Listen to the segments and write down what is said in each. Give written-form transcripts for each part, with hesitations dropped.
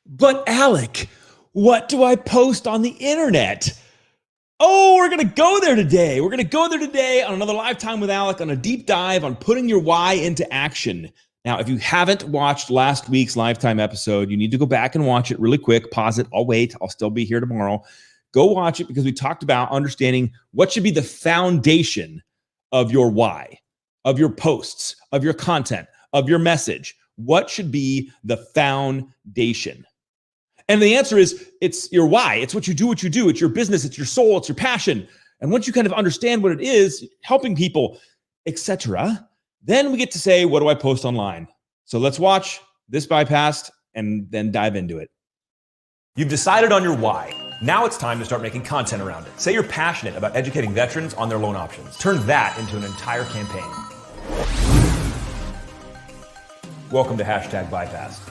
But Alec, what do I post on the internet? Oh, we're going to go there today. We're going to go there today on another LiveTime with Alec on a deep dive on putting your why into action. Now, if you haven't watched last week's LiveTime episode, you need to go back and watch it really quick. Pause it. I'll wait. I'll still be here tomorrow. Go watch it because we talked about understanding what should be the foundation of your why, of your posts, of your content, of your message. What should be the foundation? And the answer is it's your why. It's what you do. It's your business. It's your soul. It's your passion. And once you kind of understand what it is, helping people, etc., then we get to say, what do I post online? So let's watch this bypassed and then dive into it. You've decided on your why. Now it's time to start making content around it. Say you're passionate about educating veterans on their loan options. Turn that into an entire campaign. Welcome to #bypassed.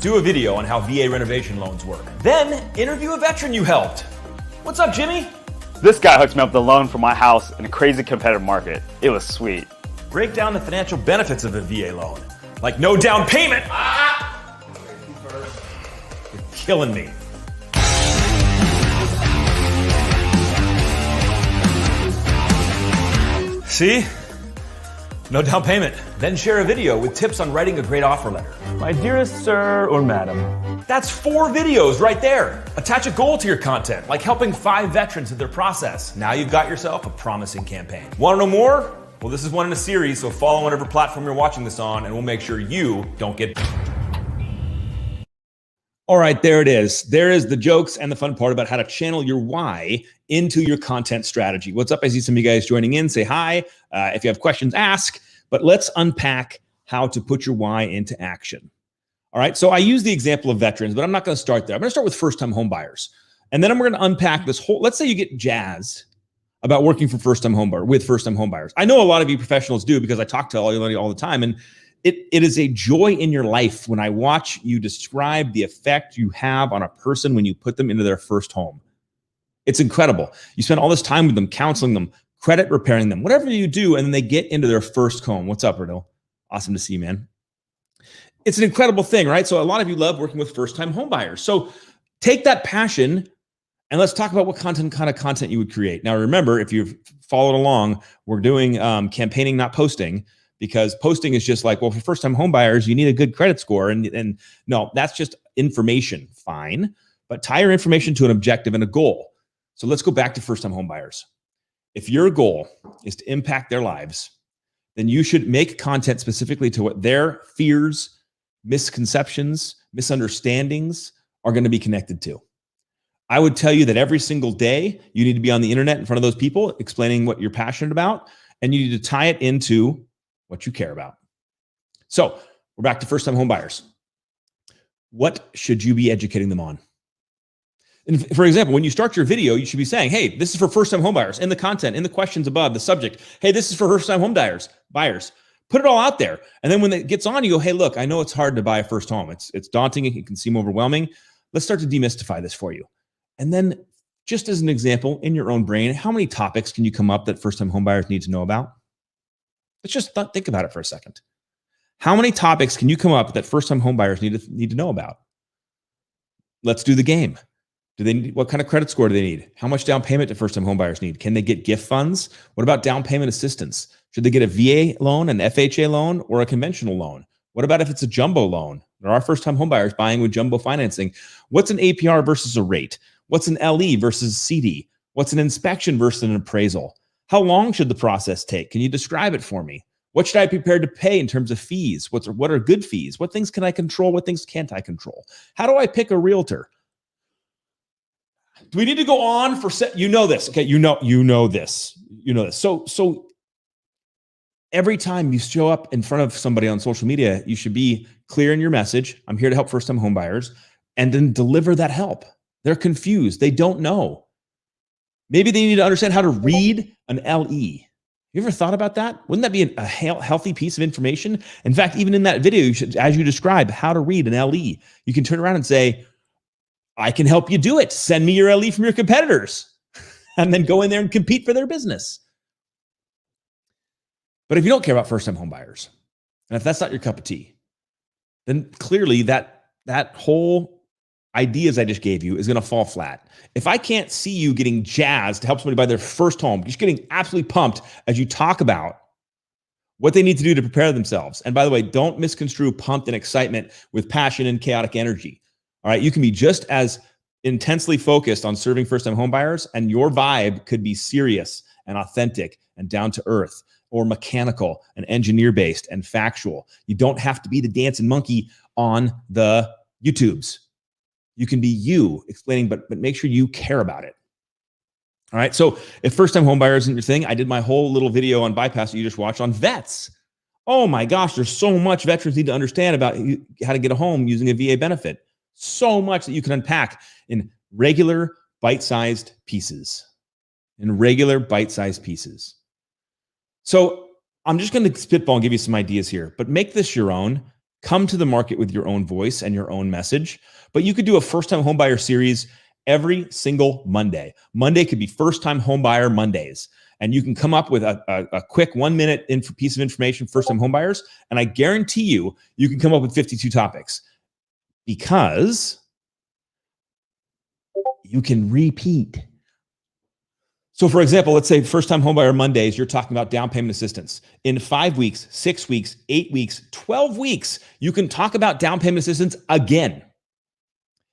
Do a video on how VA renovation loans work. Then interview a veteran you helped. What's up, Jimmy? This guy hooked me up with a loan for my house in a crazy competitive market. It was sweet. Break down the financial benefits of a VA loan. Like no down payment. You're killing me. See? No down payment. Then share a video with tips on writing a great offer letter. My dearest sir or madam. That's 4 videos right there. Attach a goal to your content, like helping 5 veterans with their process. Now you've got yourself a promising campaign. Want to know more? Well, this is one in a series, so follow whatever platform you're watching this on, and we'll make sure you don't get... All right, there it is. There is the jokes and the fun part about how to channel your why into your content strategy. What's up? I see some of you guys joining in. Say hi. If you have questions, ask. But let's unpack how to put your why into action. All right, so I use the example of veterans, but I'm not going to start there. I'm going to start with first-time home buyers. And then I'm going to unpack this whole, let's say you get jazzed about working for first-time home buyer with first-time home buyers. I know a lot of you professionals do because I talk to all the time. And it is a joy in your life when I watch you describe the effect you have on a person when you put them into their first home. It's incredible. You spend all this time with them, counseling them, credit repairing them, whatever you do, and then they get into their first home. What's up, Riddle? Awesome to see you, man. It's an incredible thing, right? So a lot of you love working with first-time home buyers. So take that passion and let's talk about what kind of content you would create. Now, remember, if you've followed along, we're doing campaigning, not posting, because posting is just like, well, for first-time home buyers, you need a good credit score. And no, that's just information. Fine. But tie your information to an objective and a goal. So let's go back to first-time home buyers. If your goal is to impact their lives, then you should make content specifically to what their fears, misconceptions, misunderstandings are going to be connected to. I would tell you that every single day, you need to be on the internet in front of those people explaining what you're passionate about, and you need to tie it into what you care about. So we're back to first-time home buyers. What should you be educating them on? And for example, when you start your video, you should be saying, hey, this is for first-time home buyers. In the content, in the questions above, the subject, hey, this is for first-time home buyers. Put it all out there. And then when it gets on, you go, hey, look, I know it's hard to buy a first home. It's daunting. It can seem overwhelming. Let's start to demystify this for you. And then just as an example, in your own brain, how many topics can you come up that first-time home buyers need to know about? Let's just think about it for a second. How many topics can you come up that first-time home buyers need to know about? Let's do the game. What kind of credit score do they need? How much down payment do first-time home buyers need? Can they get gift funds? What about down payment assistance? Should they get a VA loan, an FHA loan, or a conventional loan? What about if it's a jumbo loan? There are first-time home buyers buying with jumbo financing. What's an APR versus a rate? What's an LE versus CD? What's an inspection versus an appraisal? How long should the process take? Can you describe it for me? What should I be prepared to pay in terms of fees? What are good fees? What things can I control? What things can't I control? How do I pick a realtor? Do we need to go on for you know this? Okay, you know this. So every time you show up in front of somebody on social media, you should be clear in your message. I'm here to help first-time home buyers, and then deliver that help. They're confused. They don't know. Maybe they need to understand how to read an LE. You ever thought about that? Wouldn't that be a healthy piece of information? In fact, even in that video, you should, as you describe how to read an LE, you can turn around and say, I can help you do it. Send me your LE from your competitors, and then go in there and compete for their business. But if you don't care about first-time home buyers, and if that's not your cup of tea, then clearly that that whole ideas I just gave you is going to fall flat. If I can't see you getting jazzed to help somebody buy their first home, just getting absolutely pumped as you talk about what they need to do to prepare themselves. And by the way, don't misconstrue pumped and excitement with passion and chaotic energy. All right. You can be just as intensely focused on serving first-time home buyers, and your vibe could be serious and authentic and down to earth, or mechanical and engineer-based and factual. You don't have to be the dancing monkey on the YouTubes. You can be you explaining, but make sure you care about it. All right. So if first-time home buyers isn't your thing, I did my whole little video on bypass that you just watched on vets. Oh my gosh, there's so much veterans need to understand about how to get a home using a VA benefit. So much that you can unpack in regular bite-sized pieces. So I'm just going to spitball and give you some ideas here, but make this your own. Come to the market with your own voice and your own message. But you could do a first-time homebuyer series every single Monday. Monday could be first-time homebuyer Mondays. And you can come up with a quick 1-minute piece of information, first-time homebuyers, and I guarantee you can come up with 52 topics because you can repeat. So for example, let's say first-time homebuyer Mondays, you're talking about down payment assistance. In 5 weeks, 6 weeks, 8 weeks, 12 weeks, you can talk about down payment assistance again.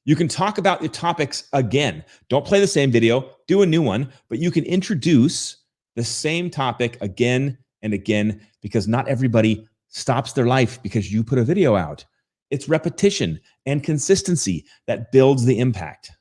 You can talk about the topics again. Don't play the same video, do a new one, but you can introduce the same topic again and again, because not everybody stops their life because you put a video out. It's repetition and consistency that builds the impact.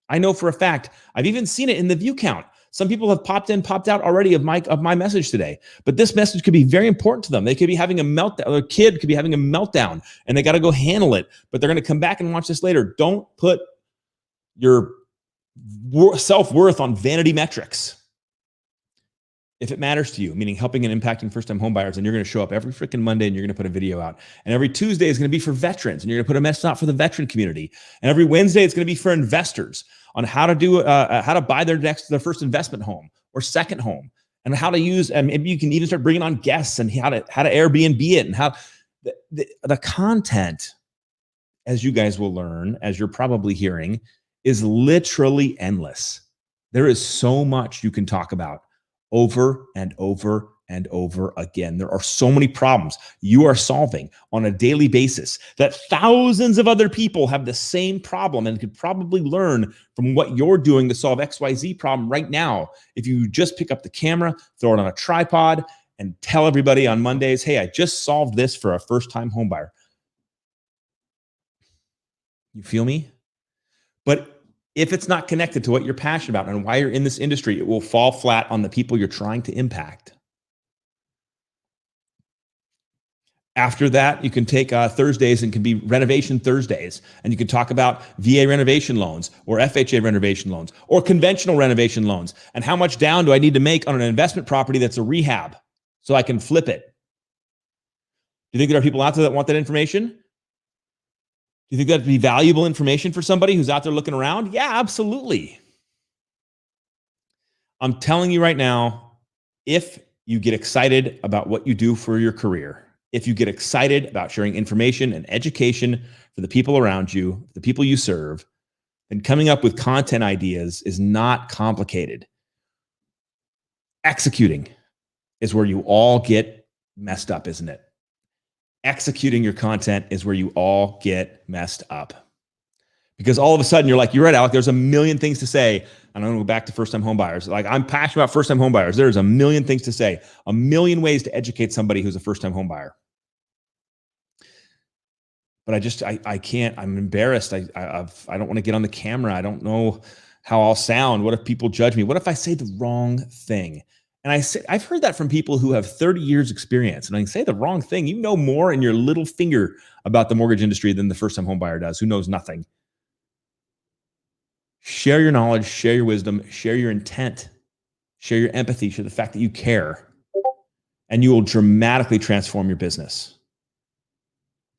I know for a fact, I've even seen it in the view count. Some people have popped in, popped out already of my message today, but this message could be very important to them. They could be having a meltdown, or a kid could be having a meltdown and they got to go handle it, but they're going to come back and watch this later. Don't put your self-worth on vanity metrics. If it matters to you, meaning helping and impacting first-time homebuyers, and you're going to show up every freaking Monday and you're going to put a video out. And every Tuesday is going to be for veterans and you're going to put a message out for the veteran community. And every Wednesday it's going to be for investors on how to buy their first investment home or second home, and how to use, and maybe you can even start bringing on guests and how to Airbnb it, and how the content, as you guys will learn, as you're probably hearing, is literally endless. There is so much you can talk about over and over and over again. There are so many problems you are solving on a daily basis that thousands of other people have the same problem and could probably learn from what you're doing to solve XYZ problem right now. If you just pick up the camera, throw it on a tripod, and tell everybody on Mondays, hey, I just solved this for a first-time homebuyer. You feel me? But if it's not connected to what you're passionate about and why you're in this industry, it will fall flat on the people you're trying to impact. After that, you can take Thursdays and can be renovation Thursdays, and you can talk about VA renovation loans or FHA renovation loans or conventional renovation loans, and how much down do I need to make on an investment property that's a rehab so I can flip it. Do you think there are people out there that want that information? Do you think that'd be valuable information for somebody who's out there looking around? Yeah, absolutely. I'm telling you right now, if you get excited about what you do for your career, if you get excited about sharing information and education for the people around you, the people you serve, then coming up with content ideas is not complicated. Executing is where you all get messed up, isn't it? Executing your content is where you all get messed up. Because all of a sudden you're like, you're right, Alec, there's a million things to say. And I'm going to go back to first-time homebuyers. Like, I'm passionate about first-time homebuyers. There's a million things to say, a million ways to educate somebody who's a first-time homebuyer. But I can't, I'm embarrassed. I don't want to get on the camera. I don't know how I'll sound. What if people judge me? What if I say the wrong thing? And I've heard that from people who have 30 years experience, and I can say the wrong thing. You know more in your little finger about the mortgage industry than the first-time homebuyer does, who knows nothing. Share your knowledge, share your wisdom, share your intent, share your empathy, share the fact that you care, and you will dramatically transform your business.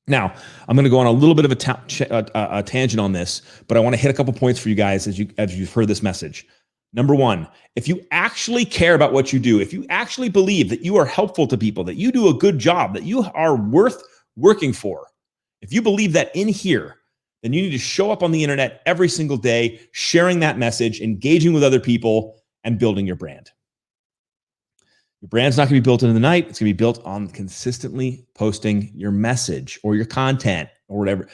Now, I'm going to go on a little bit of a tangent on this, but I want to hit a couple points for you guys as you've heard this message. Number one, if you actually care about what you do, if you actually believe that you are helpful to people, that you do a good job, that you are worth working for, if you believe that in here, then you need to show up on the internet every single day, sharing that message, engaging with other people, and building your brand. Your brand's not going to be built in the night. It's going to be built on consistently posting your message or your content or whatever.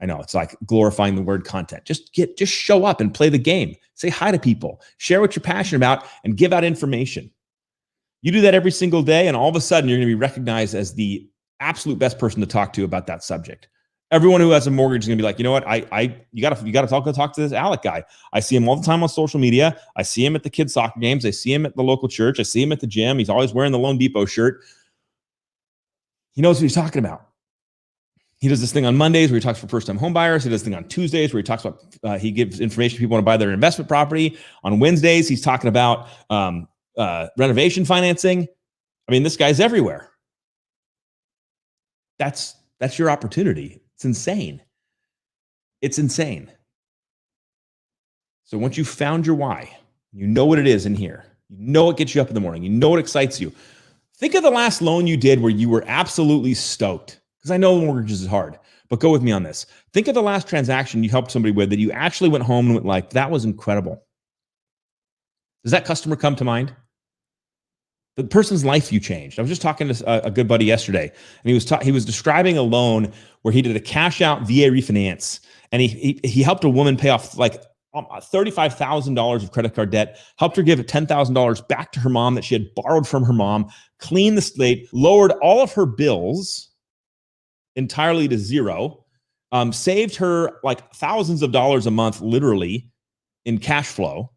I know it's like glorifying the word content. Just show up and play the game. Say hi to people, share what you're passionate about, and give out information. You do that every single day, and all of a sudden you're going to be recognized as the absolute best person to talk to about that subject. Everyone who has a mortgage is going to be like, you know what? You got to talk to this Alec guy. I see him all the time on social media. I see him at the kids' soccer games. I see him at the local church. I see him at the gym. He's always wearing the Loan Depot shirt. He knows what he's talking about. He does this thing on Mondays where he talks for first-time home buyers. He does this thing on Tuesdays where he talks about, he gives information to people want to buy their investment property. On Wednesdays, he's talking about renovation financing. I mean, this guy's everywhere. That's your opportunity. It's insane. It's insane. So once you've found your why, you know what it is in here. You know what gets you up in the morning. You know what excites you. Think of the last loan you did where you were absolutely stoked. Because I know mortgages is hard, but go with me on this. Think of the last transaction you helped somebody with that you actually went home and went like, that was incredible. Does that customer come to mind? The person's life you changed. I was just talking to a good buddy yesterday, and he was describing a loan where he did a cash out VA refinance, and he helped a woman pay off like $35,000 of credit card debt, helped her give $10,000 back to her mom that she had borrowed from her mom, cleaned the slate, lowered all of her bills entirely to zero, saved her like thousands of dollars a month, literally, in cash flow.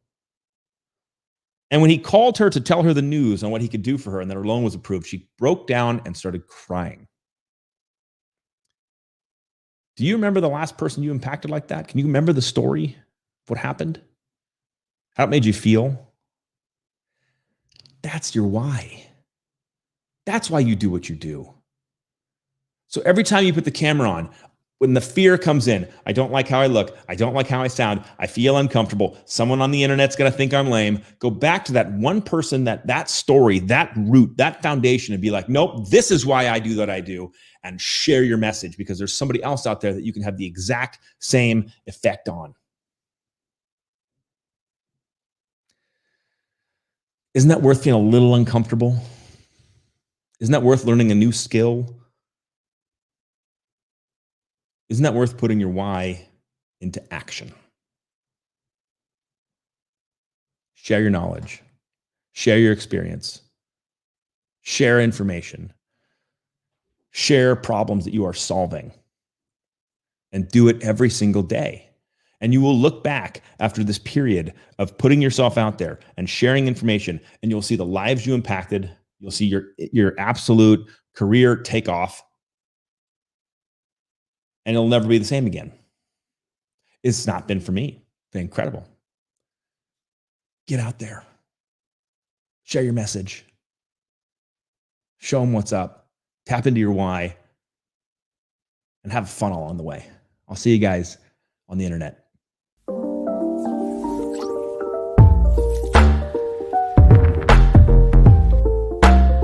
And when he called her to tell her the news on what he could do for her and that her loan was approved, she broke down and started crying. Do you remember the last person you impacted like that? Can you remember the story of what happened? How it made you feel? That's your why. That's why you do what you do. So every time you put the camera on, when the fear comes in, I don't like how I look, I don't like how I sound, I feel uncomfortable, someone on the internet's going to think I'm lame, go back to that one person, that story, that root, that foundation, and be like, nope, this is why I do what I do, and share your message, because there's somebody else out there that you can have the exact same effect on. Isn't that worth feeling a little uncomfortable? Isn't that worth learning a new skill? Isn't that worth putting your why into action? Share your knowledge. Share your experience. Share information. Share problems that you are solving. And do it every single day. And you will look back after this period of putting yourself out there and sharing information, and you'll see the lives you impacted. You'll see your absolute career take off. And it'll never be the same again. It's not been for me. It's been incredible. Get out there. Share your message. Show them what's up. Tap into your why. And have fun along the way. I'll see you guys on the internet.